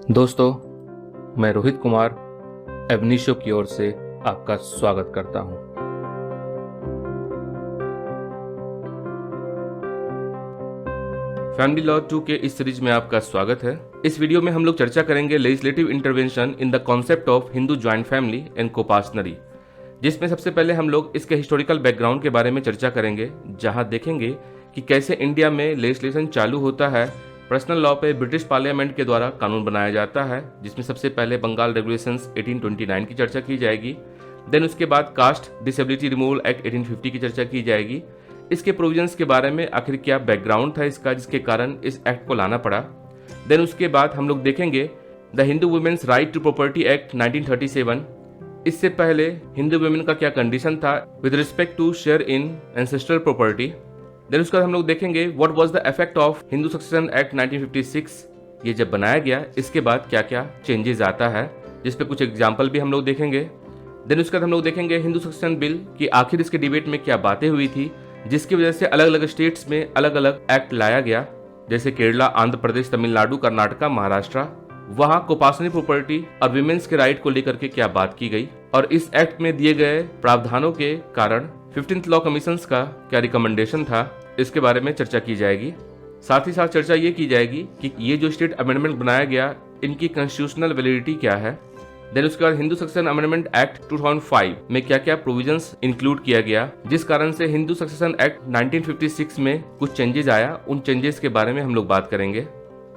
दोस्तों, मैं रोहित कुमार एवनीशो की ओर से आपका स्वागत करता हूं। फैमिली लॉ 2 के इस सीरीज में आपका स्वागत है। इस वीडियो में हम लोग चर्चा करेंगे legislative intervention in the concept of Hindu joint family and coparcenary, जिसमें सबसे पहले हम लोग इसके हिस्टोरिकल बैकग्राउंड के बारे में चर्चा करेंगे, जहां देखेंगे कि कैसे इंडिया में लेजिस्लेशन चालू होता है। पर्सनल लॉ पे ब्रिटिश पार्लियामेंट के द्वारा कानून बनाया जाता है, जिसमें सबसे पहले बंगाल रेगुलेशंस 1829 की चर्चा की जाएगी। देन उसके बाद कास्ट डिसेबिलिटी रिमूवल एक्ट 1850 की चर्चा की जाएगी। इसके प्रोविजंस के बारे में आखिर क्या बैकग्राउंड था इसका, जिसके कारण इस एक्ट को लाना पड़ा। देन उसके बाद हम लोग देखेंगे the Hindu Women's Right to Property Act 1937। इससे पहले हिंदू वुमेन का क्या कंडीशन था with respect to share in ancestral property. Then उसके बाद हम लोग देखेंगे what was the effect of Hindu succession act 1956। ये जब बनाया गया, इसके बाद क्या क्या चेंजेस आता है, जिस पे कुछ एग्जाम्पल भी हम लोग देखेंगे। देन उसके बाद हम लोग देखेंगे हिंदू सक्सेशन बिल की आखिर इसके डिबेट में क्या बातें हुई थी, जिसकी वजह से अलग अलग स्टेट्स में अलग अलग एक्ट लाया गया, जैसे केरला, आंध्र प्रदेश, तमिलनाडु, कर्नाटका, महाराष्ट्र। वहां कोपासनी प्रॉपर्टी और विमेन्स के राइट को लेकर के क्या बात की गई, और इस एक्ट में दिए गए प्रावधानों के कारण 15th लॉ कमीशन का क्या रिकमेंडेशन था, इसके बारे में चर्चा की जाएगी। साथ ही साथ चर्चा ये की जाएगी कि ये जो स्टेट अमेंडमेंट बनाया गया, इनकी कॉन्स्टिट्यूशनल वैलिडिटी क्या है। देन उसके बाद हिंदू सक्सेशन अमेंडमेंट एक्ट 2005 में क्या क्या प्रोविजंस इंक्लूड किया गया, जिस कारण से हिंदू सक्सेशन एक्ट 1956 में कुछ चेंजेस आया, उन चेंजेस के बारे में हम लोग बात करेंगे।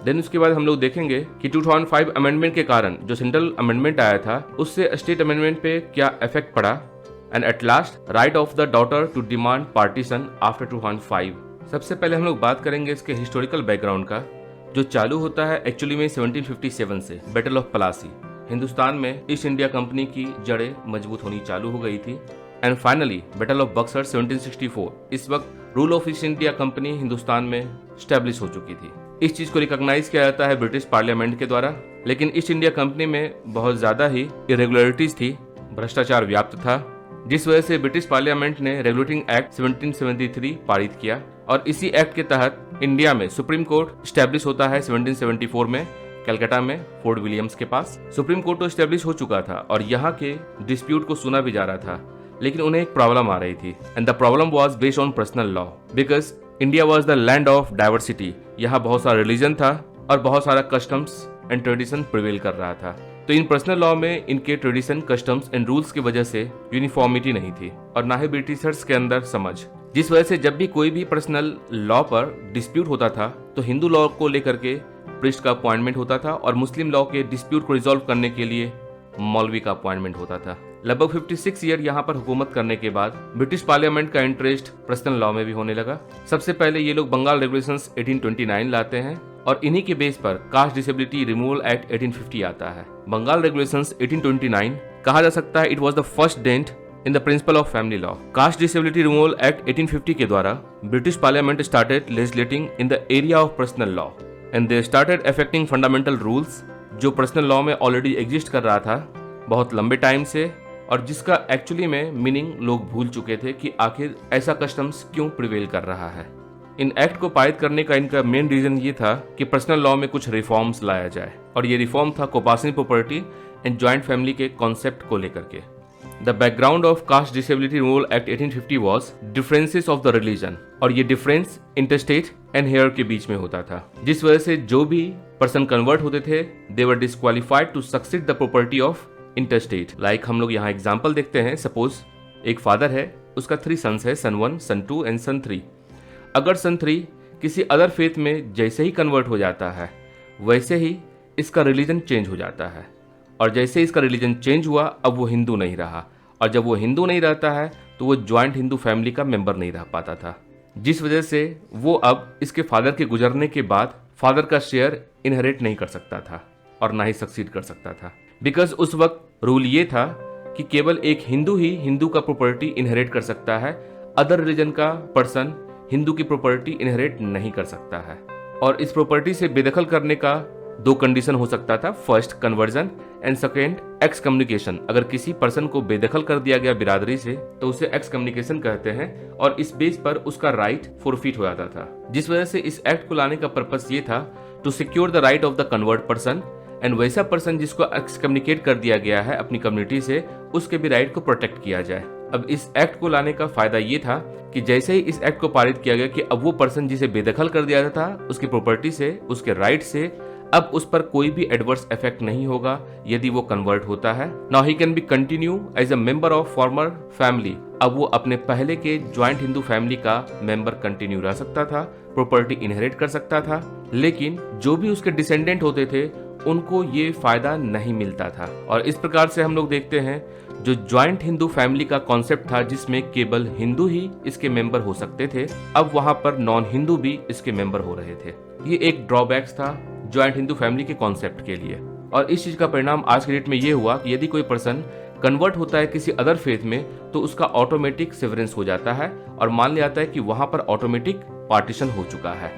देन उसके बाद हम लोग देखेंगे कि 2005 अमेंडमेंट के कारण जो सेंट्रल अमेंडमेंट आया था, उससे स्टेट अमेंडमेंट पे क्या इफेक्ट पड़ा। And at last right of the daughter to demand partition after 2005। सबसे पहले हम लोग बात करेंगे इसके हिस्टोरिकल बैकग्राउंड का, जो चालू होता है एक्चुअली में 1757 से बैटल ऑफ प्लासी। हिंदुस्तान में ईस्ट इंडिया कंपनी की जड़ें मजबूत होनी चालू हो गई थी। And finally battle of Buxar 1764। इस वक्त rule of east India company Hindustan में स्टैब्लिश हो चुकी थी। इस चीज को रिकॉग्नाइज किया जाता है ब्रिटिश पार्लियामेंट के द्वारा, लेकिन ईस्ट इंडिया कंपनी में बहुत ज्यादा ही इरेगुलरिटीज थी, भ्रष्टाचार व्याप्त था, जिस वजह से ब्रिटिश पार्लियामेंट ने रेगुलेटिंग एक्ट 1773 पारित किया। और इसी एक्ट के तहत इंडिया में सुप्रीम कोर्ट स्टैब्लिश होता है 1774 में कलकत्ता में फोर्ट विलियम्स के पास। सुप्रीम कोर्ट तो स्टैब्लिश हो चुका था और यहाँ के डिस्प्यूट को सुना भी जा रहा था, लेकिन उन्हें एक प्रॉब्लम आ रही थी, and the problem was based on personal law, because India was the land of diversity. यहाँ बहुत सारा रिलीजन था और बहुत सारा कस्टम्स एंड ट्रेडिशन प्रिवेल कर रहा था। तो इन पर्सनल लॉ में इनके ट्रेडिशन, कस्टम्स एंड रूल्स की वजह से यूनिफॉर्मिटी नहीं थी और ना ही ब्रिटिशर्स के अंदर समझ, जिस वजह से जब भी कोई भी पर्सनल लॉ पर डिस्प्यूट होता था तो हिंदू लॉ को लेकर के प्रिस्ट का अपॉइंटमेंट होता था और मुस्लिम लॉ के डिस्प्यूट को रिजॉल्व करने के लिए मौलवी का अपॉइंटमेंट होता था। लगभग 56 ईयर यहाँ पर हुकूमत करने के बाद ब्रिटिश पार्लियामेंट का इंटरेस्ट पर्सनल लॉ में भी होने लगा। सबसे पहले ये लोग बंगाल रेगुलेशंस 1829 लाते हैं और इन्हीं के बेस पर कास्ट डिसेबिलिटी रिमूवल एक्ट 1850 आता है। बंगाल रेगुलेशंस 1829 कहा जा सकता है it was the first dent in the principle of family law. Caste disability removal act 1850 के द्वारा British parliament started legislating in the area of personal law and they started affecting fundamental rules, जो personal law में already exist कर रहा था बहुत लंबे time से, और जिसका एक्चुअली में मीनिंग लोग भूल चुके थे कि आखिर ऐसा कस्टम्स क्यों प्रिवेल कर रहा है। इन एक्ट को पारित करने का इनका मेन रीजन ये था कि पर्सनल लॉ में कुछ रिफॉर्म्स लाया जाए, और ये रिफॉर्म था coparcenary property and joint family के कॉन्सेप्ट को लेकर के। The background of Caste disability removal act 1850 was differences of the religion, और ये डिफरेंस इंटरस्टेट एंड हेयर के बीच में होता था, जिस वजह से जो भी पर्सन कन्वर्ट होते थे they were disqualified to succeed the property of intestate. Like हम लोग यहाँ एग्जाम्पल देखते हैं। सपोज एक फादर है, उसका 3 सन्स है, सन 1, सन 2 एंड सन 3। अगर सन 3 किसी अदर फेथ में जैसे ही कन्वर्ट हो जाता है, वैसे ही इसका रिलीजन चेंज हो जाता है, और जैसे इसका रिलीजन चेंज हुआ अब वो हिंदू नहीं रहा, और जब वो हिंदू नहीं रहता है तो वो ज्वाइंट हिंदू फैमिली का मेंबर नहीं रह पाता था, जिस वजह से वो अब इसके फादर के गुजरने के बाद फादर का शेयर इनहेरिट नहीं कर सकता था और ना ही सक्सीड कर सकता था, बिकॉज उस वक्त रूल ये था कि केवल एक हिंदू ही हिंदू का प्रॉपर्टी इनहेरिट कर सकता है, अदर रिलीजन का पर्सन हिंदू की प्रॉपर्टी इनहेरिट नहीं कर सकता है। और इस प्रॉपर्टी से बेदखल करने का 2 कंडीशन हो सकता था, first conversion and second x communication. अगर किसी पर्सन को बेदखल कर दिया गया बिरादरी से तो उसे एक्स कम्युनिकेशन कहते हैं, और इस बेस पर उसका राइट फोरफिट हो जाता था, जिस वजह से इस एक्ट को लाने का पर्पस ये था to secure the right of the convert person and वैसा पर्सन जिसको एक्सकम्युनिकेट कर दिया गया है अपनी कम्युनिटी से, उसके भी राइट को प्रोटेक्ट किया जाए। अब इस एक्ट को लाने का फायदा ये था कि जैसे ही इस एक्ट को पारित किया गया कि अब वो पर्सन जिसे बेदखल कर दिया था उसकी प्रॉपर्टी से, उसके राइट से, अब उस पर कोई भी एडवर्स इफेक्ट नहीं होगा यदि वो कन्वर्ट होता है। Now he can be continue as a member of former family. अब वो अपने पहले के ज्वाइंट हिंदू फैमिली का मेंबर कंटिन्यू रह सकता था, प्रॉपर्टी इनहेरिट कर सकता था, लेकिन जो भी उसके डिसेंडेंट होते थे उनको ये फायदा नहीं मिलता था। और इस प्रकार से हम लोग देखते हैं जो ज्वाइंट हिंदू फैमिली का कॉन्सेप्ट था जिसमें केवल हिंदू ही इसके मेंबर हो सकते थे, अब वहां पर नॉन हिंदू भी इसके मेंबर हो रहे थे। ये एक ड्रॉबैक्स था ज्वाइंट हिंदू फैमिली के कॉन्सेप्ट के लिए। और इस चीज का परिणाम आज के डेट में ये हुआ कि यदि कोई पर्सन कन्वर्ट होता है किसी अदर फेथ में तो उसका ऑटोमेटिक सेवरेंस हो जाता है और मान लिया जाता है कि वहां पर ऑटोमेटिक पार्टीशन हो चुका है।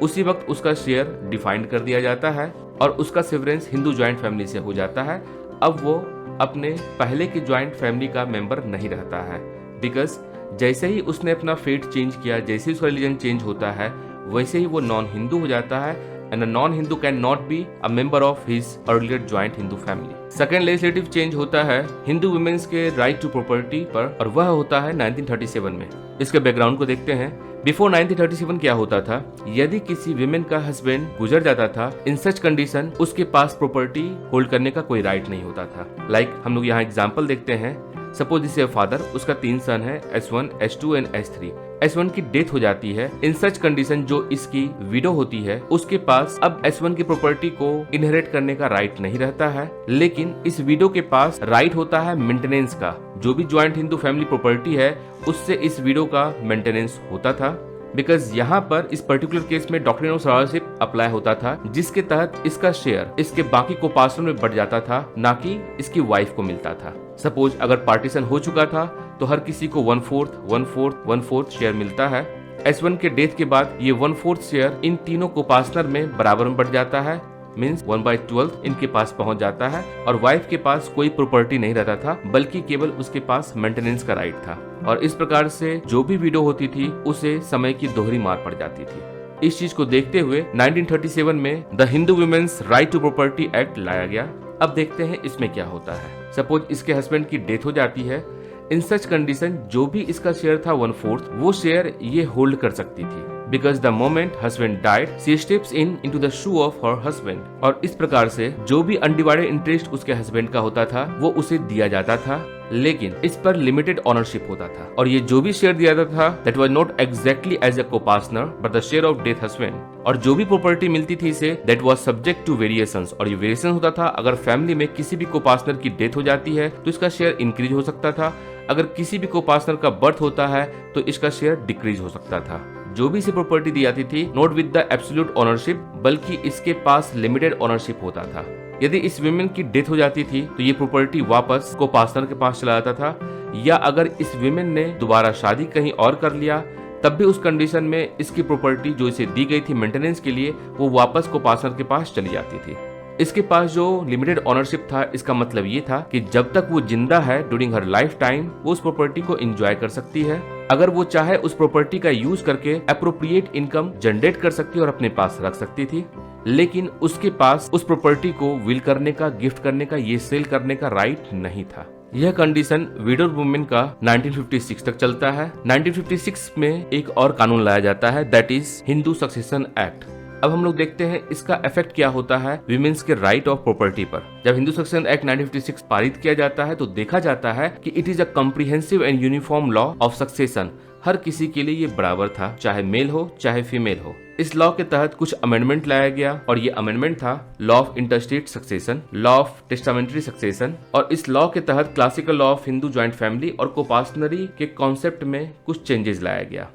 उसी वक्त उसका शेयर डिफाइंड कर दिया जाता है और उसका सेवरेंस हिंदू ज्वाइंट फैमिली से हो जाता है। अब वो अपने पहले के ज्वाइंट फैमिली का मेंबर नहीं रहता है, बिकॉज जैसे ही उसने अपना फेट चेंज किया, जैसे ही उसका रिलीजन चेंज होता है, वैसे ही वो नॉन हिंदू हो जाता है and a non Hindu can not be a member of his earlier joint Hindu family. Second legislative change होता है हिंदू वुमेन्स के राइट टू प्रॉपर्टी पर, और वह होता है 1937 में। इसके बैकग्राउंड को देखते हैं। बिफोर 1937 क्या होता था, यदि किसी विमेन का हस्बैंड गुजर जाता था, इन सच कंडीशन उसके पास प्रॉपर्टी होल्ड करने का कोई राइट नहीं होता था। लाइक हम लोग यहाँ एग्जांपल देखते हैं। सपोज इसे फादर, उसका 3 सन है, S1, S2 and S3। S1 की डेथ हो जाती है। इन सच कंडीशन जो इसकी विडो होती है उसके पास अब S1 की प्रॉपर्टी को इनहेरिट करने का राइट नहीं रहता है, लेकिन इस विडो के पास राइट होता है मेंटेनेंस का। जो भी ज्वाइंट हिंदू फैमिली प्रॉपर्टी है उससे इस विडो का मेंटेनेंस होता था, बिकॉज यहाँ पर इस पर्टिकुलर केस में डॉक्ट्रिन ऑफ सरोगेसी अप्लाई होता था, जिसके तहत इसका शेयर इसके बाकी कोपासनों में बढ़ जाता था, ना कि इसकी वाइफ को मिलता था। सपोज अगर पार्टीशन हो चुका था तो हर किसी को 1/4, 1/4, 1/4 शेयर मिलता है। S1 के डेथ के बाद ये 1/4 शेयर इन तीनों कोपासनर में बराबर में बढ़ जाता है, मीन्स 1/12 इनके पास पहुंच जाता है। और वाइफ के पास कोई प्रॉपर्टी नहीं रहता था, बल्कि केवल उसके पास मेंटेनेंस का राइट था। और इस प्रकार से जो भी विडो होती थी उसे समय की दोहरी मार पड़ जाती थी। इस चीज को देखते हुए 1937 में the Hindu Women's Right to Property Act लाया गया। अब देखते हैं इसमें क्या होता है। सपोज इसके हस्बैंड की डेथ हो जाती है। इन सच कंडीशन जो भी इसका शेयर था 1/4, वो शेयर ये होल्ड कर सकती थी, because the moment husband died, she steps into the shoe of her husband। और इस प्रकार से जो भी अनडिवाइडेड इंटरेस्ट उसके हस्बैंड का होता था वो उसे दिया जाता था, लेकिन इस पर लिमिटेड ऑनरशिप होता था। और ये जो भी शेयर दिया जाता था that was not exactly as a co-partner but the share of dead husband। और जो भी प्रॉपर्टी मिलती थी इसे that was subject to variations। और ये वेरिएशन होता था, अगर फैमिली में किसी भी को-पार्टनर की डेथ हो जाती है तो इसका शेयर इंक्रीज हो सकता था, अगर किसी भी को-पार्टनर का बर्थ होता है तो इसका शेयर डिक्रीज हो सकता था। जो भी इसे प्रॉपर्टी दी जाती थी not with the absolute ownership, बल्कि इसके पास लिमिटेड ओनरशिप होता था। यदि इस विमेन की डेथ हो जाती थी तो ये प्रॉपर्टी वापस को पार्टनर के पास चला जाता था, या अगर इस विमेन ने दोबारा शादी कहीं और कर लिया तब भी उस कंडीशन में इसकी प्रॉपर्टी जो इसे दी गई थी मेंटेनेंस के लिए वो वापस को पार्टनर के पास चली जाती थी। इसके पास जो लिमिटेड ऑनरशिप था, इसका मतलब ये था कि जब तक वो जिंदा है ड्यूरिंग हर लाइफ टाइम वो उस प्रॉपर्टी को एंजॉय कर सकती है। अगर वो चाहे उस प्रॉपर्टी का यूज करके एप्रोप्रिएट इनकम जनरेट कर सकती और अपने पास रख सकती थी, लेकिन उसके पास उस प्रॉपर्टी को विल करने का, गिफ्ट करने का, ये सेल करने का राइट नहीं था। यह कंडीशन विडोड वुमेन का 1956 तक चलता है। 1956 में एक और कानून लाया जाता है, that is Hindu succession Act. अब हम लोग देखते हैं इसका इफेक्ट क्या होता है विमेन्स के राइट ऑफ प्रॉपर्टी पर। जब हिंदू सक्सेशन एक्ट 1956 पारित किया जाता है तो देखा जाता है कि it is a comprehensive and uniform law of succession. हर किसी के लिए ये बराबर था, चाहे मेल हो चाहे फीमेल हो। इस लॉ के तहत कुछ अमेंडमेंट लाया गया और ये अमेंडमेंट था law of interstate succession, law of testamentary succession. और इस लॉ के तहत classical law of Hindu joint family और कोपार्टनरी के कॉन्सेप्ट में कुछ चेंजेस लाया गया।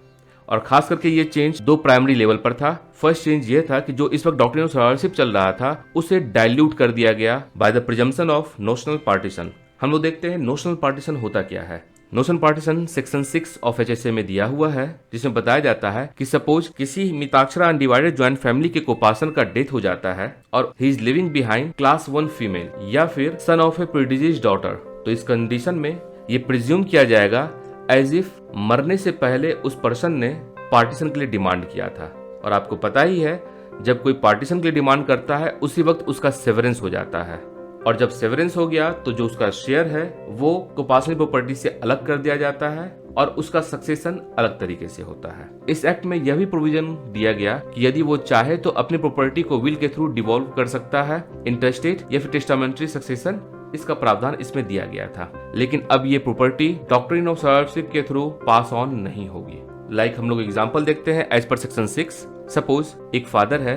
और खास करके ये चेंज 2 प्राइमरी लेवल पर था। फर्स्ट चेंज ये था कि जो इस वक्त डॉक्ट्रिन ऑफ सरोगेसी चल रहा था उसे डाइल्यूट कर दिया गया by the presumption of notional partition. हम लोग देखते हैं नोशनल पार्टीशन होता क्या है। Notional partition section 6 of HSA में दिया हुआ है, जिसमें बताया जाता है कि सपोज किसी मिताक्षरा अनडिवाइडेड ज्वाइंट फैमिली के कोपार्टनर का डेथ हो जाता है और he is living behind class 1 female या फिर सन ऑफ ए प्रीडिजीज डॉटर, तो इस कंडीशन में ये प्रिज्यूम किया जाएगा एज इफ मरने से पहले उस पर्सन ने पार्टीशन के लिए डिमांड किया था। और आपको पता ही है जब कोई पार्टीशन के लिए डिमांड करता है उसी वक्त उसका सेवरेंस हो जाता है, और जब सेवरेंस हो गया तो जो उसका शेयर है वो कोपासनरी प्रॉपर्टी से अलग कर दिया जाता है और उसका सक्सेशन अलग तरीके से होता है। इस एक्ट में यह भी प्रोविजन दिया गया कि यदि वो चाहे तो अपनी प्रॉपर्टी को विल के थ्रू डिवॉल्व कर सकता है, इंटरस्टेट या फिर टेस्टामेंट्री सक्सेशन, इसका प्रावधान इसमें दिया गया था। लेकिन अब ये प्रॉपर्टी डॉक्ट्रिन ऑफ सरवाइवरशिप के थ्रू पास ऑन नहीं होगी। लाइक हम लोग एग्जांपल देखते हैं एज पर सेक्शन 6। सपोज एक फादर है,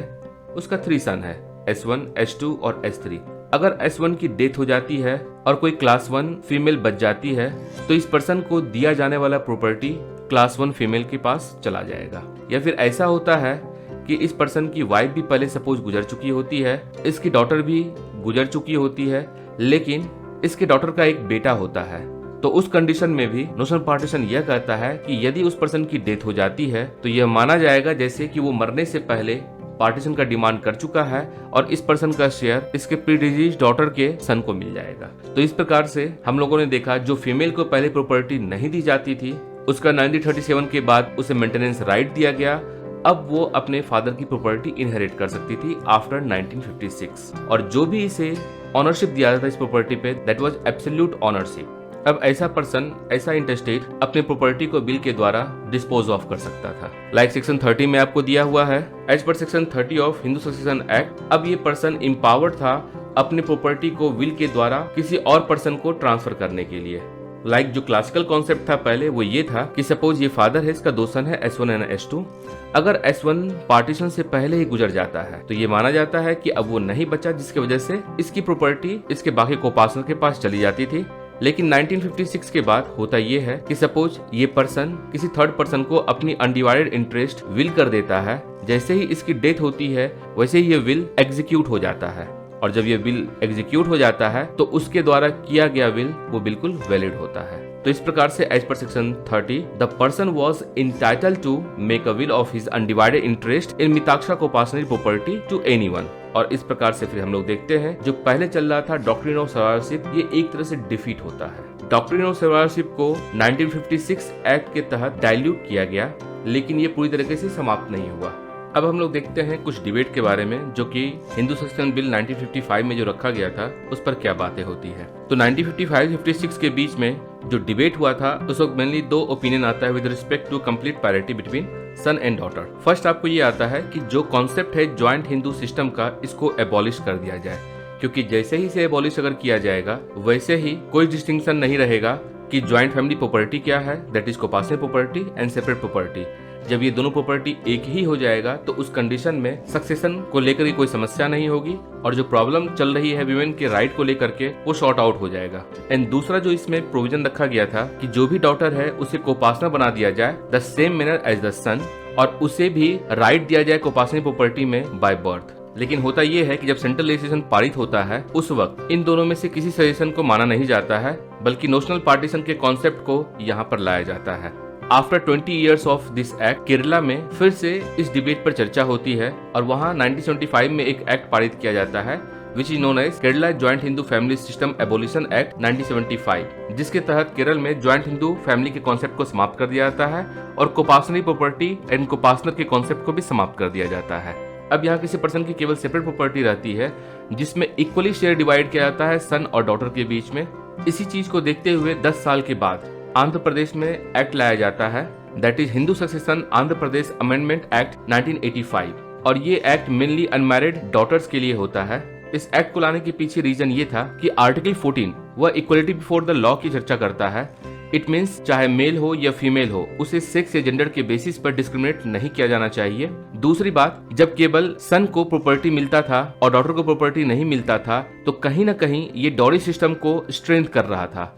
उसका 3 सन है, S1, S2 और S3। अगर S1 की डेथ हो जाती है और कोई क्लास 1 फीमेल बच जाती है तो इस पर्सन को दिया जाने वाला प्रॉपर्टी क्लास 1 फीमेल के पास चला जाएगा। या फिर ऐसा होता है कि इस पर्सन की वाइफ भी पहले सपोज गुजर चुकी होती है, इसकी डॉटर भी गुजर चुकी होती है, लेकिन इसके डॉटर का एक बेटा होता है, तो उस कंडीशन में भी नोशनल पार्टीशन यह कहता है कि यदि उस पर्सन की डेथ हो जाती है तो यह माना जाएगा जैसे कि वो मरने से पहले पार्टीशन का डिमांड कर चुका है और इस पर्सन का शेयर इसके प्रीडिजीज डॉटर के सन को मिल जाएगा। तो इस प्रकार से हम लोगों ने देखा जो फीमेल को पहले प्रॉपर्टी नहीं दी जाती थी उसका 1937 के बाद उसे मेंटेनेंस राइट दिया गया। अब वो अपने फादर की प्रॉपर्टी इनहेरिट कर सकती थी आफ्टर 1956, और जो भी इसे ऑनरशिप दिया जाता था इस प्रॉपर्टी पे दैट वाज एब्सोल्यूट ऑनरशिप। अब ऐसा पर्सन, ऐसा इंटरस्टेट अपने प्रॉपर्टी को बिल के द्वारा डिस्पोज ऑफ कर सकता था। लाइक सेक्शन 30 में आपको दिया हुआ है, as per section 30 of Hindu succession Act, अब ये पर्सन एम्पावर्ड था अपने प्रॉपर्टी को विल के द्वारा किसी और पर्सन को ट्रांसफर करने के लिए। लाइक जो क्लासिकल कॉन्सेप्ट था पहले वो ये था कि सपोज ये फादर है, इसका 2 सन है, S1 एंड S2। अगर S1 पार्टीशन से पहले ही गुजर जाता है तो ये माना जाता है कि अब वो नहीं बचा, जिसकी वजह से इसकी प्रॉपर्टी इसके बाकी कोपासनर के पास चली जाती थी। लेकिन 1956 के बाद होता ये है कि सपोज ये पर्सन किसी थर्ड पर्सन को अपनी अनडिवाइडेड इंटरेस्ट विल कर देता है, जैसे ही इसकी डेथ होती है वैसे ही ये विल एग्जीक्यूट हो जाता है, और जब ये विल एग्जीक्यूट हो जाता है तो उसके द्वारा किया गया विल वो बिल्कुल वैलिड होता है। तो इस प्रकार से as per section 30 the person was entitled to make a will of his undivided interest in Mitakshara coparcenary property to anyone. और इस प्रकार से फिर हम लोग देखते हैं जो पहले चल रहा था डॉक्ट्रिन ऑफ सर्वाइवरशिप, ये एक तरह से डिफीट होता है। डॉक्ट्रिन ऑफ सर्वाइवरशिप को 1956 एक्ट के तहत डाइल्यूट किया गया, लेकिन ये पूरी तरीके से समाप्त नहीं हुआ। अब हम लोग देखते हैं कुछ डिबेट के बारे में जो कि हिंदू सक्सेशन बिल 1955 में जो रखा गया था उस पर क्या बातें होती है। तो 1955-56 के बीच में जो डिबेट हुआ था उस वक्त मेनली 2 ओपिनियन आता है with respect to complete parity between son and daughter. First आपको ये आता है कि जो कॉन्सेप्ट है ज्वाइंट हिंदू सिस्टम का, इसको एबॉलिश कर दिया जाए, क्योंकि जैसे ही इसे एबॉलिश अगर किया जाएगा वैसे ही कोई डिस्टिंक्शन नहीं रहेगा कि ज्वाइंट फैमिली प्रॉपर्टी क्या है, that is coparcenary property and separate property. जब ये दोनों प्रॉपर्टी एक ही हो जाएगा तो उस कंडीशन में सक्सेशन को लेकर कोई समस्या नहीं होगी, और जो प्रॉब्लम चल रही है विमेन के राइट को लेकर के वो शॉर्ट आउट हो जाएगा। एंड दूसरा जो इसमें प्रोविजन रखा गया था कि जो भी डॉटर है उसे कोपासना बना दिया जाए the same manner as the son, और उसे भी राइट दिया जाए कोपासनरी प्रॉपर्टी में बाय बर्थ। लेकिन होता यह है कि जब सेंट्रल लेजिस्लेशन पारित होता है उस वक्त इन दोनों में से किसी सजेशन को माना नहीं जाता है, बल्कि नोशनल पार्टीशन के कॉन्सेप्ट को यहाँ पर लाया जाता है। After 20 years of this act Kerala में फिर से इस डिबेट पर चर्चा होती है, और वहाँ 1975 में एक एक्ट पारित किया जाता है which is known as Kerala Joint Hindu Family System Abolition Act 1975, जिसके तहत केरल में ज्वाइंट हिंदू फैमिली के कॉन्सेप्ट को समाप्त कर दिया जाता है और कोपासनरी प्रॉपर्टी एंड कोपासनर के कॉन्सेप्ट को भी समाप्त कर दिया जाता है। अब यहाँ किसी पर्सन की केवल सेपरेट प्रॉपर्टी रहती है जिसमें इक्वली शेयर डिवाइड किया जाता है सन और डॉटर के बीच में। इसी चीज को देखते हुए 10 साल के बाद आंध्र प्रदेश में एक्ट लाया जाता है, that is Hindu succession Andhra Pradesh amendment act 1985, और ये एक्ट मेनली अनमैरिड डॉटर्स के लिए होता है। इस एक्ट को लाने के पीछे रीजन ये था कि आर्टिकल 14 वह इक्वलिटी बिफोर द लॉ की चर्चा करता है। इट मीन्स चाहे मेल हो या फीमेल हो उसे सेक्स या जेंडर के बेसिस पर डिस्क्रिमिनेट नहीं किया जाना चाहिए। दूसरी बात, जब केवल सन को प्रॉपर्टी मिलता था और डॉटर को प्रॉपर्टी नहीं मिलता था तो कहीं ना कहीं ये डॉरी सिस्टम को स्ट्रेंथ कर रहा था,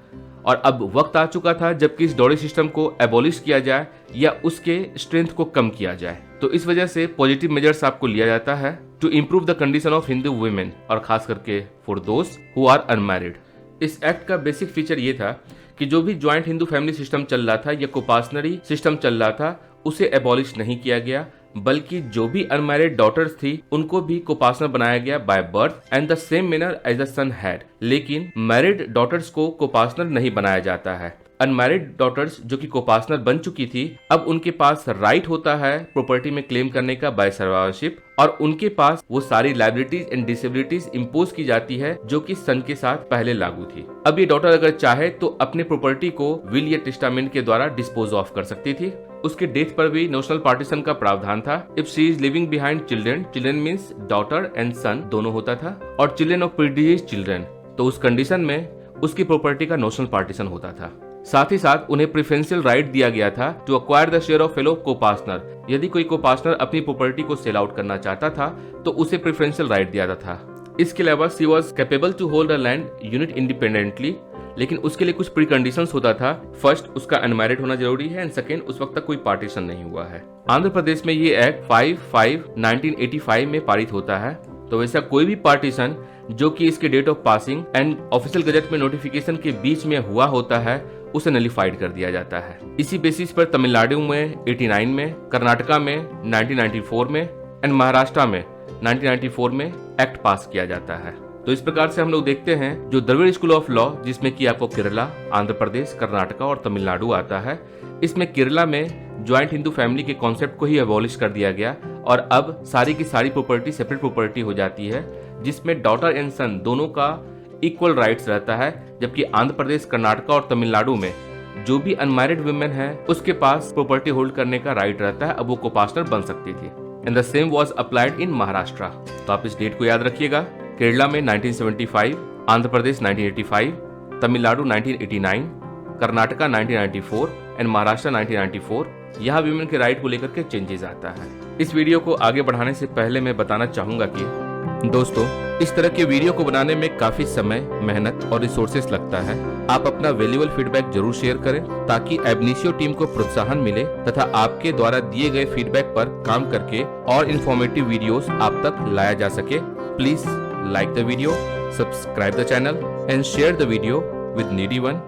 और अब वक्त आ चुका था जबकि इस डॉरी सिस्टम को एबॉलिश किया जाए या उसके स्ट्रेंथ को कम किया जाए। तो इस वजह से पॉजिटिव मेजर्स आपको लिया जाता है to improve the condition of Hindu women, और खास करके फॉर दोस्त हु आर अनमैरिड। इस एक्ट का बेसिक फीचर ये था कि जो भी ज्वाइंट हिंदू फैमिली सिस्टम चल रहा था या कोपासनरी सिस्टम चल रहा था उसे एबॉलिश नहीं किया गया, बल्कि जो भी अनमैरिड डॉटर्स थी उनको भी कोपासनर बनाया गया by birth and the same manner as the son had. लेकिन मैरिड डॉटर्स को कोपासनर नहीं बनाया जाता है। अनमैरिड डॉटर्स जो कि कोपार्टनर बन चुकी थी, अब उनके पास राइट होता है प्रॉपर्टी में क्लेम करने का बाय सर्वाइवरशिप, और उनके पास वो सारी लायबिलिटीज एंड डिसेबिलिटीज इंपोज की जाती है जो कि सन के साथ पहले लागू थी। अब ये डॉटर अगर चाहे तो अपने प्रॉपर्टी को विल या टेस्टामेंट के द्वारा डिस्पोज ऑफ कर सकती थी। उसके डेथ पर भी नोशनल पार्टीशन का प्रावधान था। If she is living behind children, children means daughter and son दोनों होता था, और चिल्ड्रन ऑफ प्रीडिजीज चिल्ड्रन, तो उस कंडीशन में उसकी प्रॉपर्टी का नोशनल पार्टीशन होता था। साथ ही साथ उन्हें प्रेफरेंशियल राइट दिया गया था to acquire the share of fellow coparcener. यदि कोई कोपार्टनर अपनी प्रॉपर्टी को सेल आउट करना चाहता था तो उसे प्रेफरेंशियल राइट दिया जाता था। इसके अलावा she was capable to hold a land unit independently, लेकिन उसके लिए कुछ प्री कंडीशंस होता था। फर्स्ट, उसका अनमैरिड होना जरूरी है, एंड सेकंड, उस वक्त तक कोई पार्टीशन नहीं हुआ है। आंध्र प्रदेश में ये एक्ट 5/5/1985 में पारित होता है। तो वैसा कोई भी पार्टीशन जो कि इसके date of passing and official gazette में नोटिफिकेशन के बीच में हुआ होता है उसे नलिफाइड कर दिया जाता है। इसी बेसिस पर तमिलनाडु में 89 में, कर्नाटका में 1994 में एंड महाराष्ट्र में 1994 में एक्ट पास किया जाता है। तो इस प्रकार से हम लोग देखते हैं जो द्रविड़ स्कूल ऑफ लॉ, जिसमें कि आपको केरला, आंध्र प्रदेश, कर्नाटका और तमिलनाडु आता है, इसमें केरला में ज्वाइंट हिंदू फैमिली के कॉन्सेप्ट को ही एबॉलिश कर दिया गया और अब सारी की सारी प्रॉपर्टी सेपरेट प्रॉपर्टी हो जाती है, जिसमें डॉटर एंड सन दोनों का इक्वल राइट्स रहता है। जबकि आंध्र प्रदेश, कर्नाटका और तमिलनाडु में जो भी अनमैरिड वुमेन है उसके पास प्रॉपर्टी होल्ड करने का राइट रहता है, अब वो कोपार्टनर बन सकती थी। And the same was applied in Maharashtra. तो आप इस डेट को याद रखिएगा। केरला में 1975, आंध्र प्रदेश 1985, तमिलनाडु 1989, कर्नाटका 1994 एंड महाराष्ट्र 1994। यहाँ विमेन के राइट को लेकर के चेंजेस आता है। इस वीडियो को आगे बढ़ाने से पहले मैं बताना चाहूंगा कि दोस्तों, इस तरह के वीडियो को बनाने में काफी समय, मेहनत और रिसोर्सेस लगता है। आप अपना वैल्यूएबल फीडबैक जरूर शेयर करें ताकि एबनिशियो टीम को प्रोत्साहन मिले तथा आपके द्वारा दिए गए फीडबैक पर काम करके और इन्फॉर्मेटिव वीडियोस आप तक लाया जा सके। Please like the video, subscribe the channel and share the video with needy one.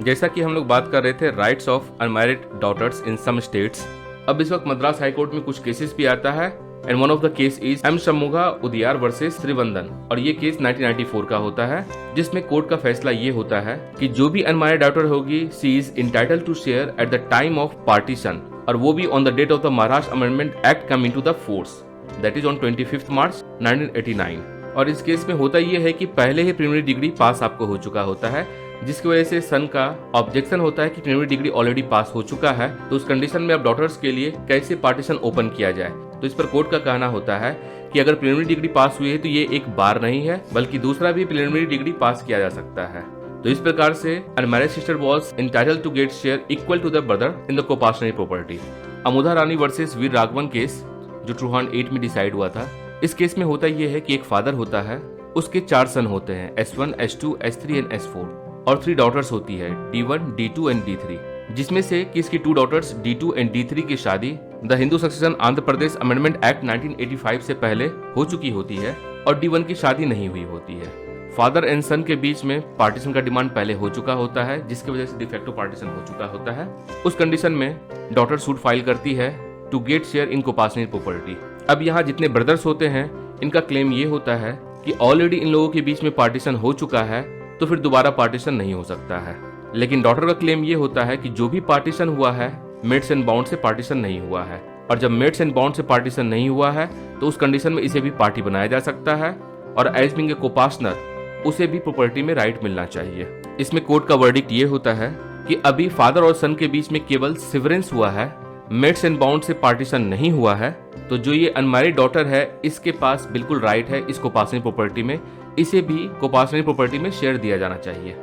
जैसा कि हम लोग बात कर रहे थे rights of unmarried daughters in some states, अब इस वक्त मद्रास हाईकोर्ट में कुछ केसेस भी आता है and one of the case is M Shanmuga Udaiyar versus Srivandan, और ये केस 1994 का होता है, जिसमें कोर्ट का फैसला ये होता है कि जो भी अनमैरिड डॉटर होगी she is entitled to share at the time of partition, और वो भी on the date of the Maharashtra amendment act come into the force, that is on 25 March 1989। और इस केस में होता ये है कि पहले ही प्रीलिमिनरी डिग्री पास आपको हो चुका होता है, जिसकी वजह से सन का ऑब्जेक्शन होता है कि प्रीलिमिनरी डिग्री ऑलरेडी पास हो चुका है, तो उस कंडीशन में अब डॉटर्स के लिए कैसे पार्टीशन ओपन किया जाए। तो इस पर कोर्ट का कहना होता है कि अगर प्रीलिमिनरी डिग्री पास हुई है तो ये एक बार नहीं है बल्कि दूसरा भी प्रीलिमिनरी डिग्री पास किया जा सकता है। तो इस प्रकार से unmarried sister was entitled to get share equal to the brother in the coparcenary property. Amudha Rani versus Veera Raghavan case जो 2008 में डिसाइड हुआ था, इस केस में होता यह है कि एक फादर होता है, उसके 4 सन होते हैं, S1, S2, S3 and S4, और 3 डॉटर्स होती है, D1, D2 एंड D3, जिसमें से कि इसकी 2 डॉटर्स D2 एंड D3 की शादी the Hindu succession Andhra Pradesh amendment act 1985 से पहले हो चुकी होती है और D1 की शादी नहीं हुई होती है। फादर एंड सन के बीच में पार्टीशन का डिमांड पहले हो चुका होता है, जिसकी वजह से डिफेक्टिव पार्टीशन हो चुका होता है। उस कंडीशन में डॉटर सूट फाइल करती है to get share in coparcenary property. अब यहाँ जितने ब्रदर्स होते हैं इनका क्लेम ये होता है कि ऑलरेडी इन लोगों के बीच में पार्टीशन हो चुका है, तो फिर दोबारा पार्टीशन नहीं हो सकता है। लेकिन डॉटर का क्लेम ये होता है कि जो भी पार्टीशन हुआ है मेट्स एंड बाउंड से पार्टीशन नहीं हुआ है, और जब मेट्स एंड बाउंड से पार्टीशन नहीं हुआ है तो उस कंडीशन में इसे भी पार्टी बनाया जा सकता है, और एज बीइंग ए कोपार्टनर उसे भी प्रॉपर्टी में राइट मिलना चाहिए। इसमें कोर्ट का वर्डिक्ट ये होता है कि अभी फादर और सन के बीच में केवल सिवरेंस हुआ है, मेट्स एंड बाउंड से पार्टीशन नहीं हुआ है, तो जो ये अनमैरिड डॉटर है इसके पास बिल्कुल राइट है इस कोपार्टनरी प्रॉपर्टी में, इसे भी कोपार्टनरी प्रॉपर्टी में शेयर दिया जाना चाहिए।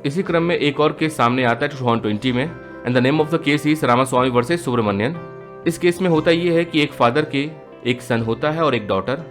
इसी क्रम में एक और केस सामने आता है 2020 में, and the name of the case is Ramaswami versus Subramanian. इस केस में होता यह है कि एक फादर के एक सन होता है और एक डॉटर,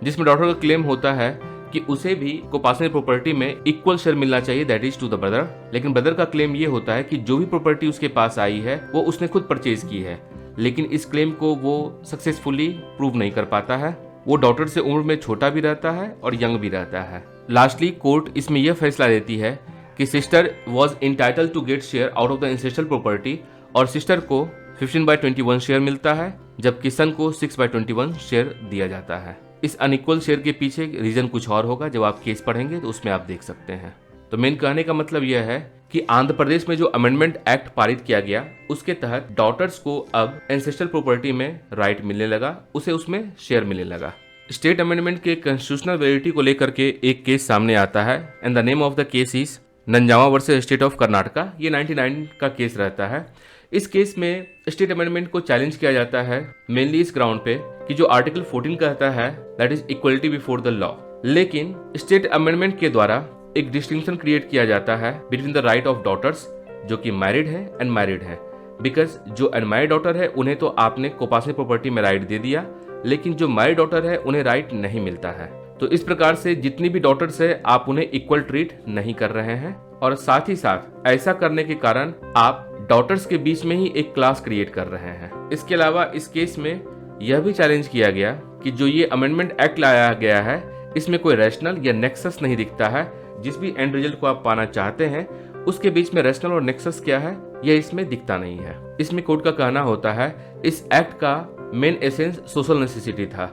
जिसमें डॉटर का क्लेम होता है कि उसे भी कोपार्टनरी प्रॉपर्टी में इक्वल शेयर मिलना चाहिए, that is to the brother. लेकिन ब्रदर का क्लेम ये होता है कि जो भी प्रॉपर्टी उसके पास आई है वो उसने खुद परचेज की है, लेकिन इस क्लेम को वो सक्सेसफुली प्रूव नहीं कर पाता है। वो डॉटर से उम्र में छोटा भी रहता है और यंग भी रहता है। लास्टली कोर्ट इसमें यह फैसला देती है कि sister was entitled to get share out of the ancestral property, और सिस्टर को 15/21 शेयर मिलता है, जबकि सन को 6/21 शेयर दिया जाता है। इस अनइक्वल शेयर के पीछे रीजन कुछ और होगा, जब आप केस पढ़ेंगे तो उसमें आप देख सकते हैं। तो मेन कहने का मतलब यह है कि आंध्र प्रदेश में जो अमेंडमेंट एक्ट पारित किया गया उसके तहत डॉटर्स को अब एंसेस्ट्रल प्रॉपर्टी में राइट मिलने लगा, उसे उसमें शेयर मिलने लगा। स्टेट अमेंडमेंट के कॉन्स्टिट्यूशनल वैलिडिटी को लेकर के एक केस सामने आता है and the name of the case is Nanjamma versus state of Karnataka. ये 99 का केस रहता है। इस केस में स्टेट अमेंडमेंट को चैलेंज किया जाता है मेनली इस ग्राउंड पे कि जो आर्टिकल 14 कहता है that is equality before the law, लेकिन स्टेट अमेंडमेंट के द्वारा एक डिस्टिंक्शन क्रिएट किया जाता है between the right of daughters जो कि मैरिड है अनमैरिड है। बिकॉज जो अनमैरिड डॉटर है उन्हें तो आपने कोपासनी प्रॉपर्टी में राइट दे दिया, लेकिन जो मैरिड डॉटर है उन्हें राइट नहीं मिलता है। तो इस प्रकार से जितनी भी डॉटर्स है आप उन्हें इक्वल ट्रीट नहीं कर रहे हैं, और साथ ही साथ ऐसा करने के कारण आप डॉटर्स के बीच में ही एक क्लास क्रिएट कर रहे हैं। इसके अलावा इस केस में यह भी चैलेंज किया गया कि जो ये अमेंडमेंट एक्ट लाया गया है इसमें कोई रैशनल या नेक्सस नहीं दिखता है। जिस भी एंड रिजल्ट को आप पाना चाहते हैं उसके बीच में रैशनल और नेक्सस क्या है यह इसमें दिखता नहीं है। इसमें कोर्ट का कहना होता है इस एक्ट का मेन एसेंस सोशल नेसेसिटी था,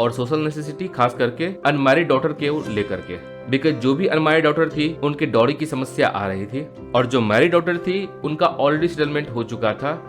और सोशल नेसेसिटी खास करके अनमैरिड डॉटर के लेकर के, बिकॉज जो भी अनमैरिड डॉटर थी उनके डॉरी की समस्या आ रही थी, और जो मैरिड डॉटर थी उनका ऑलरेडी सेटलमेंट हो चुका था।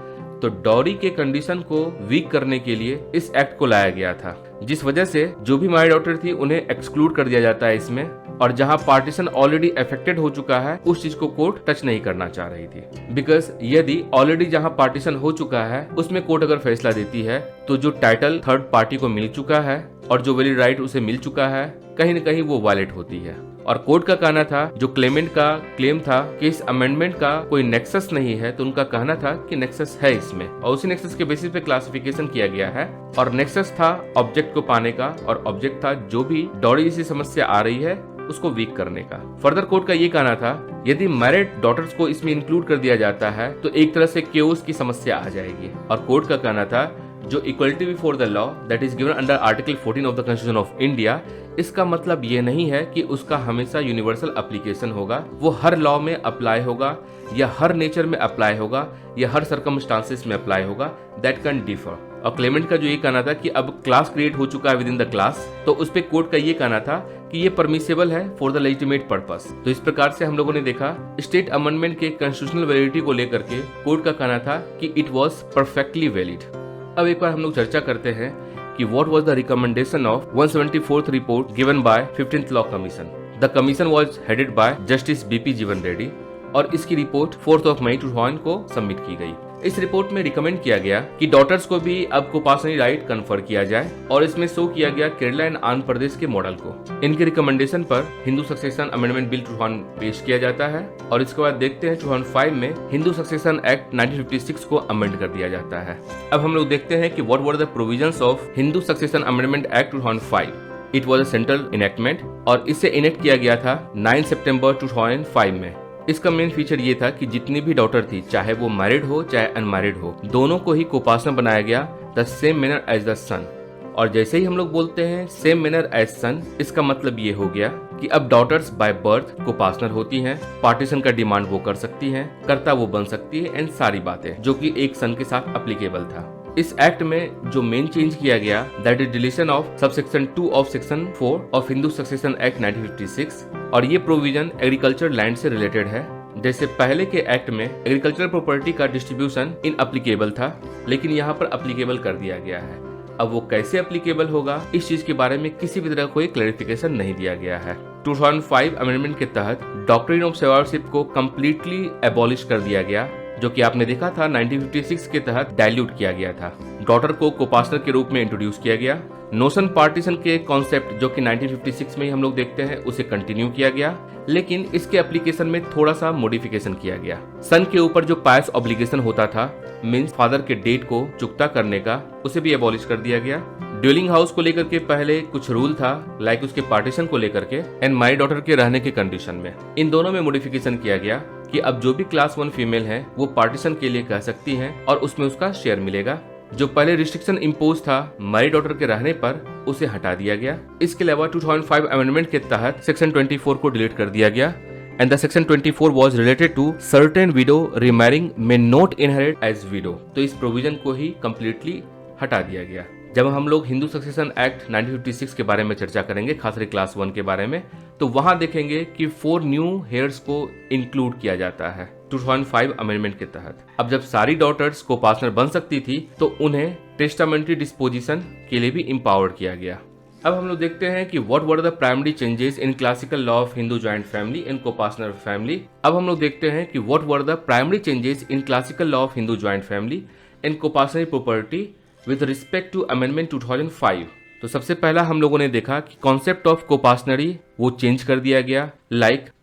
तो डॉरी के कंडीशन को वीक करने के लिए इस एक्ट को लाया गया था, जिस वजह से जो भी मैरिड डॉटर थी उन्हें एक्सक्लूड कर दिया जाता है इसमें, और जहां पार्टीशन ऑलरेडी अफेक्टेड हो चुका है उस चीज को कोर्ट टच नहीं करना चाह रही थी। बिकॉज यदि ऑलरेडी जहां पार्टीशन हो चुका है उसमें कोर्ट अगर फैसला देती है तो जो टाइटल थर्ड पार्टी को मिल चुका है और जो वैलिड राइट उसे मिल चुका है कहीं न कहीं वो वायलेट होती है। और कोर्ट का कहना था जो क्लेमेंट का क्लेम था कि इस अमेंडमेंट का कोई नेक्सस नहीं है, तो उनका कहना था कि नेक्सस है इसमें, और उसी नेक्सस के बेसिस पे क्लासिफिकेशन किया गया है। और नेक्सस था ऑब्जेक्ट को पाने का, और ऑब्जेक्ट था जो भी डॉरी जैसी समस्या आ रही है उसको वीक करने का। फर्दर कोर्ट का ये कहना था यदि मैरिड डॉटर्स को इसमें इंक्लूड कर दिया जाता है तो एक तरह से केओस की समस्या आ जाएगी। और कोर्ट का कहना था जो equality before the law that is given under article 14 of the constitution of India, इसका मतलब ये नहीं है कि उसका हमेशा यूनिवर्सल एप्लीकेशन होगा, वो हर लॉ में अप्लाई होगा या हर नेचर में अप्लाई होगा या हर सर्कमस्टांसेस में अप्लाई होगा, दैट कैन डिफर। और क्लेमेंट का जो ये कहना था कि अब क्लास क्रिएट हो चुका है विद इन द क्लास, तो उस पे कोर्ट का ये कहना था कि ये परमिसेबल है फॉर द लेजिटिमेट पर्पस। तो इस प्रकार से हम लोगों ने देखा स्टेट अमेंडमेंट के कॉन्स्टिट्यूशनल वैलिडिटी को लेकर के कोर्ट का कहना था कि इट वाज परफेक्टली वैलिड। अब एक बार हम लोग चर्चा करते हैं कि what was the recommendation of 174th report given by 15th Law Commission. The commission was headed by Justice B.P. जीवन रेड्डी, और इसकी रिपोर्ट 4 मई 2000 को सबमिट की गई। इस रिपोर्ट में रिकमेंड किया गया कि डॉटर्स को भी अब कोपासनी राइट कन्फर किया जाए, और इसमें शो किया गया केरला एंड आंध्र प्रदेश के मॉडल को। इनके रिकमेंडेशन पर हिंदू सक्सेशन अमेंडमेंट बिल 2000 पेश किया जाता है, और इसके बाद देखते हैं 2005 में हिंदू सक्सेशन एक्ट 1956 को अमेंड कर दिया जाता है। अब हम लोग देखते हैं कि what were the provisions of Hindu succession amendment act 2005। It was a central enactment, और इसे इनेक्ट किया गया था 9 सितंबर 2005 में। इसका मेन फीचर ये था कि जितनी भी डॉटर थी, चाहे वो मैरिड हो चाहे अनमैरिड हो, दोनों को ही कोपासना बनाया गया the same manner as the son. और जैसे ही हम लोग बोलते हैं सेम मैनर एज सन, इसका मतलब ये हो गया कि अब डॉटर्स बाय बर्थ कोपासनर होती हैं, पार्टीशन का डिमांड वो कर सकती हैं, कर्ता वो बन सकती है, एंड सारी बातें जो कि एक सन के साथ अप्लीकेबल था। इस एक्ट में जो मेन चेंज किया गया that is deletion of subsection 2 of section 4 of Hindu succession act 1956, और ये प्रोविजन एग्रीकल्चर लैंड से रिलेटेड है। जैसे पहले के एक्ट में एग्रीकल्चरल प्रॉपर्टी का डिस्ट्रीब्यूशन इन अप्लीकेबल था, लेकिन यहाँ पर अप्लीकेबल कर दिया गया है। अब वो कैसे अप्लीकेबल होगा इस चीज के बारे में किसी भी तरह कोई क्लैरिफिकेशन नहीं दिया गया है। 2005 अमेंडमेंट के तहत डॉक्ट्रिन ऑफ सर्वाइवरशिप को कम्प्लीटली एबॉलिश कर दिया गया, जो कि आपने देखा था 1956 के तहत डाइल्यूट किया गया था। डॉटर को कोपासनर के रूप में इंट्रोड्यूस किया गया। नोशन पार्टीशन के कॉन्सेप्ट जो कि 1956 में ही हम लोग देखते हैं उसे कंटिन्यू किया गया, लेकिन इसके एप्लीकेशन में थोड़ा सा मॉडिफिकेशन किया गया। सन के ऊपर जो पायस ऑब्लिगेशन होता था, मींस फादर के डेट को चुकता करने का, उसे भी एबॉलिश कर दिया गया। ड्वेलिंग हाउस को लेकर के पहले कुछ रूल था, लाइक उसके पार्टीशन को लेकर के एंड मैरिड डॉटर के रहने के कंडीशन में। इन दोनों में मॉडिफिकेशन किया गया कि अब जो भी क्लास 1 फीमेल है वो पार्टीशन के लिए कह सकती हैं और उसमें उसका शेयर मिलेगा। जो पहले रिस्ट्रिक्शन इम्पोज था मैरिड डॉटर के रहने पर, उसे हटा दिया गया। इसके अलावा 2005 अमेंडमेंट के तहत सेक्शन 24 को डिलीट कर दिया गया, and the section 24 was related to certain widow remarrying may not inherit as widow. तो इस प्रोविजन को ही कंप्लीटली हटा दिया गया। जब हम लोग हिंदू सक्सेशन एक्ट 1956 के बारे में चर्चा करेंगे, खासकर क्लास 1 के बारे में, तो वहां देखेंगे कि 4 न्यू हेयर्स को इंक्लूड किया जाता है 2005 अमेंडमेंट के तहत। अब जब सारी डॉटर्स को पार्टनर बन सकती थी तो उन्हें टेस्टामेंट्री डिस्पोजिशन के लिए भी एम्पावर्ड किया गया। अब हम लोग देखते हैं कि what were the primary changes in classical law of Hindu joint family and coparcener family. अब हम लोग देखते हैं कि what were the primary changes in classical law of Hindu joint family and coparcenary property with respect to amendment 2005। तो सबसे पहला हम लोगों ने देखा कि कॉन्सेप्ट ऑफ कोपार्टनरी वो चेंज कर दिया गया।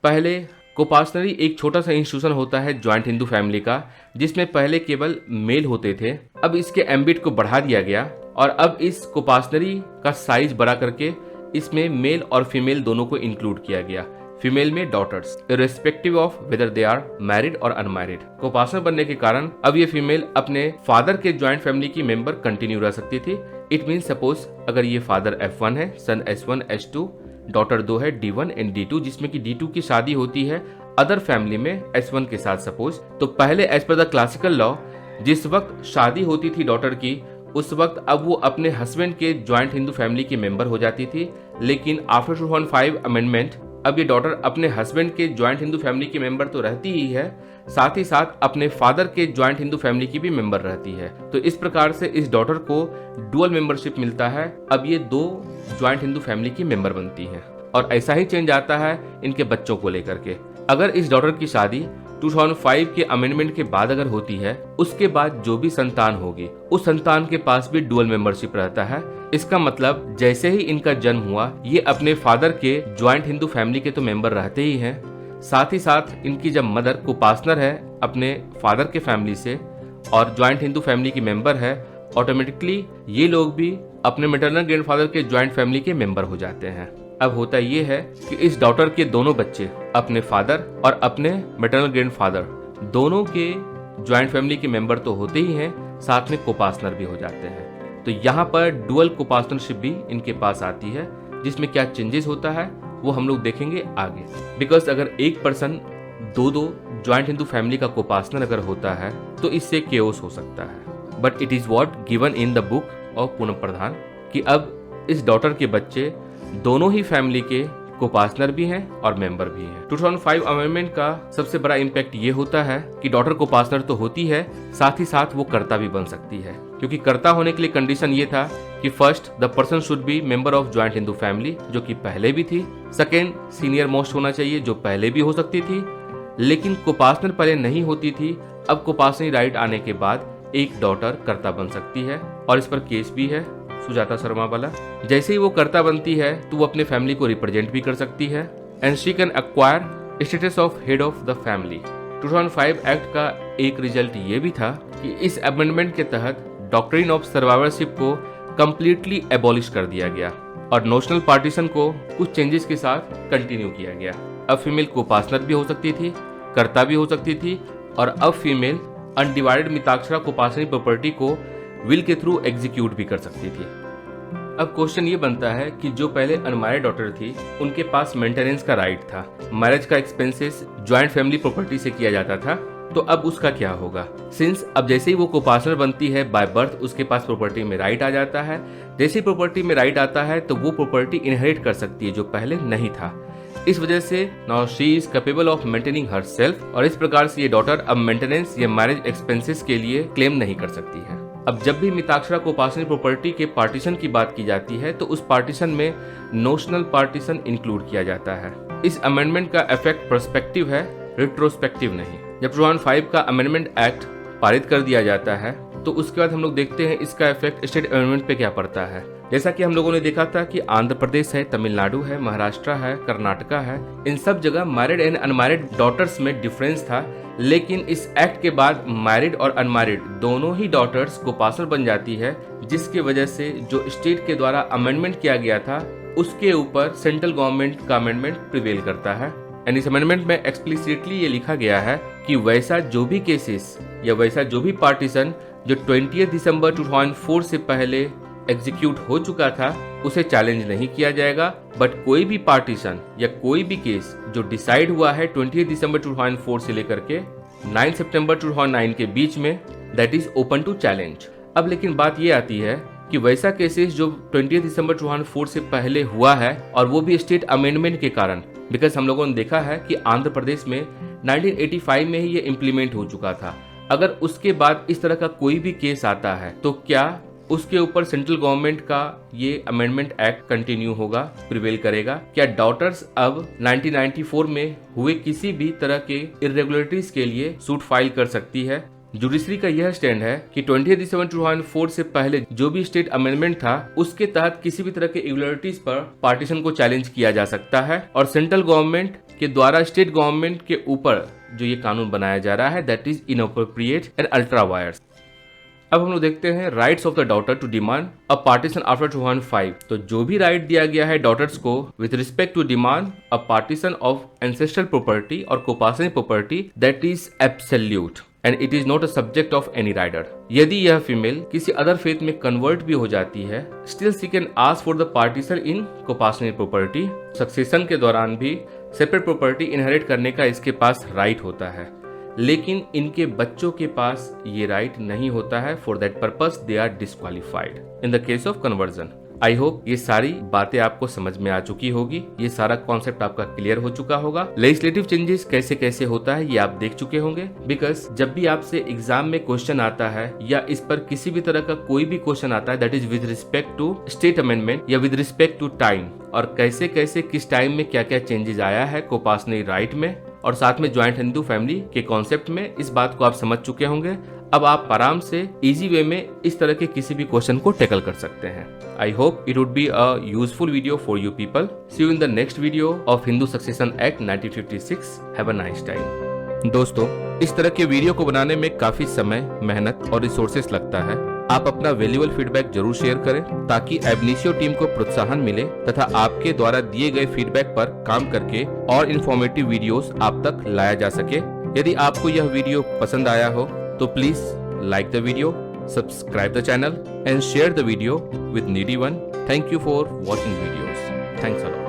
पहले कोपार्टनरी एक छोटा सा इंस्टीट्यूशन होता है ज्वाइंट हिंदू फैमिली का, जिसमें पहले केवल मेल होते थे। अब इसके एम्बिट को बढ़ा दिया गया और अब इस कोपार्टनरी का साइज बड़ा करके इसमें मेल और फीमेल दोनों को इंक्लूड किया गया। फीमेल में daughters irrespective of whether they are married और अनमैरिड। कोपार्टनर बनने के कारण अब ये फीमेल अपने फादर के ज्वाइंट फैमिली की मेंबर कंटिन्यू रह सकती थी। इट मीन सपोज अगर ये फादर F1 है, सन S1 S2, डॉटर 2 है D1 एंड D2, जिसमें कि D2 की शादी होती है अदर फैमिली में S1 के साथ सपोज। तो पहले as per the classical law जिस वक्त शादी होती थी डॉटर की, उस वक्त अब वो अपने हस्बैंड के ज्वाइंट हिंदू फैमिली की मेंबर हो जाती थी। लेकिन आफ्टर 2005 अमेंडमेंट अब ये डॉटर अपने हस्बैंड के ज्वाइंट हिंदू फैमिली की मेंबर तो रहती ही है, साथ ही साथ अपने फादर के ज्वाइंट हिंदू फैमिली की भी मेंबर रहती है। तो इस प्रकार से इस डॉटर को डुअल मेंबरशिप मिलता है। अब ये 2 ज्वाइंट हिंदू फैमिली की मेंबर बनती है। और ऐसा ही चेंज आता है इनके बच्चों को लेकर के। अगर इस डॉटर की शादी 2005 के अमेंडमेंट के बाद अगर होती है, उसके बाद जो भी संतान होगी उस संतान के पास भी डुअल मेंबरशिप रहता है। इसका मतलब जैसे ही इनका जन्म हुआ ये अपने फादर के ज्वाइंट हिंदू फैमिली के तो मेंबर रहते ही हैं, साथ ही साथ इनकी जब मदर कोपार्टनर है अपने फादर के फैमिली से और ज्वाइंट हिंदू फैमिली की मेंबर है, ऑटोमेटिकली ये लोग भी अपने मैटरनल ग्रैंडफादर के ज्वाइंट फैमिली के मेंबर हो जाते हैं। अब होता ये है कि इस डॉटर के दोनों बच्चे अपने फादर और अपने मैटरनल ग्रैंडफादर दोनों के ज्वाइंट फैमिली के मेंबर तो होते ही हैं, साथ में कोपार्टनर भी हो जाते हैं। तो यहाँ पर डुअल कोपार्टनरशिप भी इनके पास आती है, जिसमें क्या चेंजेस होता है वो हम लोग देखेंगे आगे। बिकॉज अगर एक पर्सन दो ज्वाइंट हिंदू फैमिली का कोपार्टनर अगर होता है तो इससे केओस हो सकता है। But it is what given in the book of Poonam Pradhan कि अब इस डॉटर के बच्चे दोनों ही फैमिली के कोपार्टनर भी हैं और मेंबर भी हैं। 2005 अमेंडमेंट का सबसे बड़ा इम्पैक्ट ये होता है कि डॉटर कोपार्टनर तो होती है, साथ ही साथ वो कर्ता भी बन सकती है। क्योंकि कर्ता होने के लिए कंडीशन ये था कि first the person should be member of joint Hindu family, जो कि पहले भी थी। सेकेंड सीनियर मोस्ट होना चाहिए, जो पहले भी हो सकती थी, लेकिन कोपार्टनर पहले नहीं होती थी। अब कोपार्टनरी राइट आने के बाद एक डॉटर कर्ता बन सकती है और इस पर केस भी है सुजाता शर्मा वाला। जैसे ही वो कर्ता बनती है तो वो अपने फैमिली को रिप्रेजेंट भी कर सकती है and she can acquire status of head of the family. 2005 act का एक रिजल्ट ये भी था कि इस अमेंडमेंट के तहत डॉक्ट्रिन ऑफ सर्वाइवरशिप को कंप्लीटली एबॉलिश कर दिया गया और नोशनल पार्टीशन को कुछ चेंजेस के साथ कंटिन्यू किया गया। अब फीमेल कोपार्टनर भी हो सकती थी, कर्ता भी हो सकती थी और अब फीमेल अनडिवाइडेड मिताक्षरा कोपार्टनरी प्रॉपर्टी को विल के थ्रू एग्जीक्यूट भी कर सकती थी। अब क्वेश्चन ये बनता है कि जो पहले अनमैरिड डॉटर थी उनके पास मेंटेनेंस का राइट था, मैरिज का एक्सपेंसेस ज्वाइंट फैमिली प्रॉपर्टी से किया जाता था, तो अब उसका क्या होगा? सिंस अब जैसे ही वो कोपार्टनर बनती है बाय बर्थ उसके पास प्रॉपर्टी में राइट आ जाता है। जैसे ही प्रॉपर्टी में राइट आता है तो वो प्रॉपर्टी इनहेरिट कर सकती है, जो पहले नहीं था। इस वजह से now she is capable of maintaining herself और इस प्रकार से ये डॉटर अब मेंटेनेंस या मैरिज एक्सपेंसेस के लिए क्लेम नहीं कर सकती है। अब जब भी मिताक्षरा कोपार्टनरी प्रॉपर्टी के पार्टीशन की बात की जाती है तो उस पार्टीशन में नोशनल पार्टीशन इंक्लूड किया जाता है। इस अमेंडमेंट का इफेक्ट प्रोस्पेक्टिव है, रिट्रोस्पेक्टिव नहीं। जब 2005 का अमेंडमेंट एक्ट पारित कर दिया जाता है तो उसके बाद हम लोग देखते हैं इसका इफेक्ट स्टेट अमेंडमेंट पे क्या पड़ता है। जैसा कि हम लोगों ने देखा था कि आंध्र प्रदेश है, तमिलनाडु है, महाराष्ट्र है, कर्नाटका है, इन सब जगह मैरिड एंड अनमैरिड डॉटर्स में डिफरेंस था। लेकिन इस एक्ट के बाद मैरिड और अनमैरिड दोनों ही डॉटर्स कोपार्टनर बन जाती है, जिसकी वजह से जो स्टेट के द्वारा अमेंडमेंट किया गया था उसके ऊपर सेंट्रल गवर्नमेंट का अमेंडमेंट प्रिवेल करता है। एंड इस अमेंडमेंट में एक्सप्लिसिटली ये लिखा गया है कि वैसा जो भी केसेस या वैसा जो भी पार्टीशन जो 20 दिसंबर 2004 से पहले एग्जीक्यूट हो चुका था उसे चैलेंज नहीं किया जाएगा। बट कोई भी पार्टीशन या कोई भी केस जो डिसाइड हुआ है 20 दिसंबर 2004 से लेकर के 9 सितंबर 2009 के बीच में, that is open to challenge. अब लेकिन बात ये आती है कि वैसा केसेस जो 20 दिसंबर 2004 से पहले हुआ है और वो भी स्टेट अमेंडमेंट के कारण, बिकॉज हम लोगों ने देखा है कि आंध्र प्रदेश में 1985 में ही ये इम्प्लीमेंट हो चुका था। अगर उसके बाद इस तरह का कोई भी केस आता है तो क्या उसके ऊपर सेंट्रल गवर्नमेंट का ये अमेंडमेंट एक्ट कंटिन्यू होगा, प्रिवेल करेगा? क्या डॉटर्स अब 1994 में हुए किसी भी तरह के इरेगुलरिटीज के लिए सूट फाइल कर सकती है? जुडिशरी का यह स्टैंड है कि 20 दिसंबर 2004 से पहले जो भी स्टेट अमेंडमेंट था उसके तहत किसी भी तरह के इरेगुलरिटीज पर पार्टीशन को चैलेंज किया जा सकता है और सेंट्रल गवर्नमेंट के द्वारा स्टेट गवर्नमेंट के ऊपर जो ये कानून बनाया जा रहा है that is inappropriate and ultra vires. अब हम लोग देखते हैं rights of the daughter to demand a partition after 2005। तो जो भी राइट दिया गया है डॉटर्स को with respect to demand a partition of ancestral property और coparcenary property that is absolute and it is not a subject of any rider. यदि यह फीमेल किसी अदर फेथ में कन्वर्ट भी हो जाती है still she can ask for the partition in coparcenary property. Succession के दौरान भी सेपरेट प्रॉपर्टी इनहेरिट करने का इसके पास राइट होता है, लेकिन इनके बच्चों के पास ये राइट नहीं होता है। For that purpose they are disqualified in the case of conversion. I hope ये सारी बातें आपको समझ में आ चुकी होगी, ये सारा कॉन्सेप्ट आपका क्लियर हो चुका होगा। लेजिस्लेटिव चेंजेस कैसे कैसे होता है ये आप देख चुके होंगे, बिकॉज जब भी आपसे एग्जाम में क्वेश्चन आता है या इस पर किसी भी तरह का कोई भी क्वेश्चन आता है that is with respect to state amendment या विद रिस्पेक्ट टू टाइम और कैसे कैसे किस टाइम में क्या क्या चेंजेस आया है कोपासनी राइट में और साथ में ज्वाइंट हिंदू फैमिली के कॉन्सेप्ट में, इस बात को आप समझ चुके होंगे। अब आप आराम से इजी वे में इस तरह के किसी भी क्वेश्चन को टैकल कर सकते हैं। I hope it would be a useful video for you people. See you in the next video of Hindu succession act 1956। Have a nice time. दोस्तों, इस तरह के वीडियो को बनाने में काफी समय, मेहनत और रिसोर्सेस लगता है। आप अपना वैल्यूएबल फीडबैक जरूर शेयर करें ताकि एबनिशियो टीम को प्रोत्साहन मिले तथा आपके द्वारा दिए गए फीडबैक पर काम करके और इन्फॉर्मेटिव वीडियोस आप तक लाया जा सके। यदि आपको यह वीडियो पसंद आया हो तो please like the video, subscribe the channel and share the video with needy one. Thank you for watching videos. Thanks a lot.